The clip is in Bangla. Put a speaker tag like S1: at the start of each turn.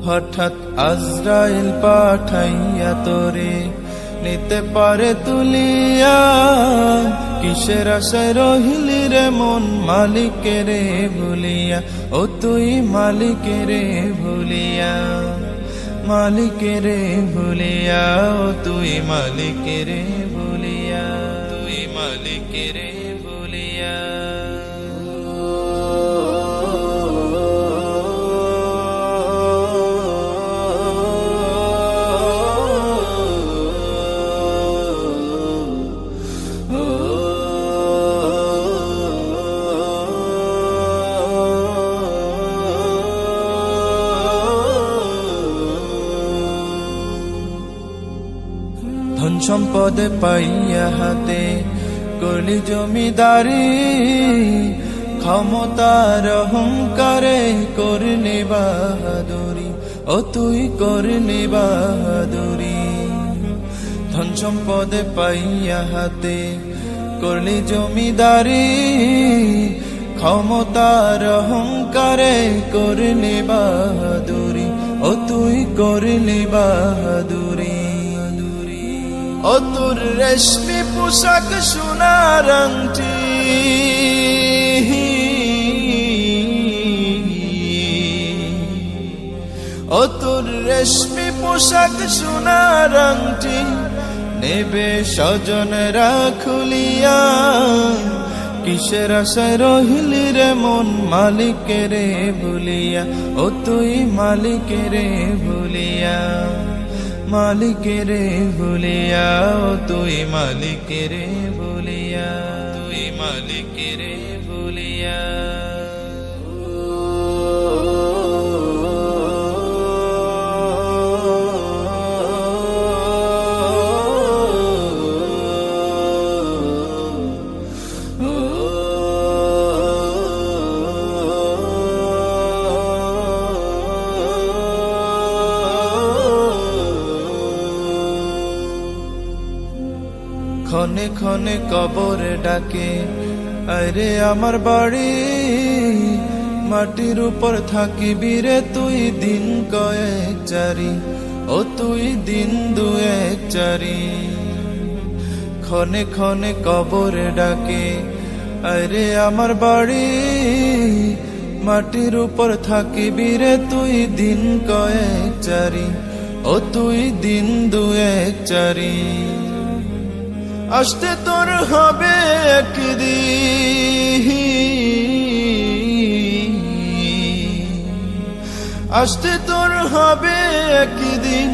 S1: হঠাৎ আজরাইল পাঠাইয়া তোরে নিতে পারে তুলিয়া, কিসের আশায় রহিলি রে মন মালিকের ভুলিয়া, ও তুই মালিকের ভুলিয়া, মালিকের ভুলিয়া, ও তুই মালিকের ভুলিয়া, তুই মালিকের ভুলিয়া। ধন সম্পদ পাইয়া হাতে করলি জমিদারি, ক্ষমতার অহংকারে করলি বাহাদুরি, ও তুই করলি বাহাদুরি। ধন সম্পদ পাইয়া হাতে করলি জমিদারি, ক্ষমতার অহংকারে করলি বাহাদুরি, ও তুই করলি বাহাদুরি। ও তোর রেশমি পোশাক সোনার আংটি, ও তোর রেশমি পোশাক সোনার আংটি, নেবে স্বজনরা খুলিয়া, কিসের আশায় রহিলি রে মন মালিকের ভুলিয়া, ও তুই মালিকের ভুলিয়া, মালিকের ভুলিয়া, ও তুই মালিকের ভুলিয়া, তুই মালিকের ভুলিয়া। ক্ষণে ক্ষণে কবরে ডাকে, আরে আমার বাড়ি, মাটির উপর থাকিবি রে তুই দিন কয়েক চারি, ও তুই দিন দুয়েক চারি। ক্ষণে ক্ষণে কবরে ডাকে, আরে আমার বাড়ি, মাটির উপর থাকিবি রে তুই দিন কয়েক চারি, ও তুই দিন দুয়েক চারি। আসতে তোর হবে একদিন, আসতে তোর হবে একদিন,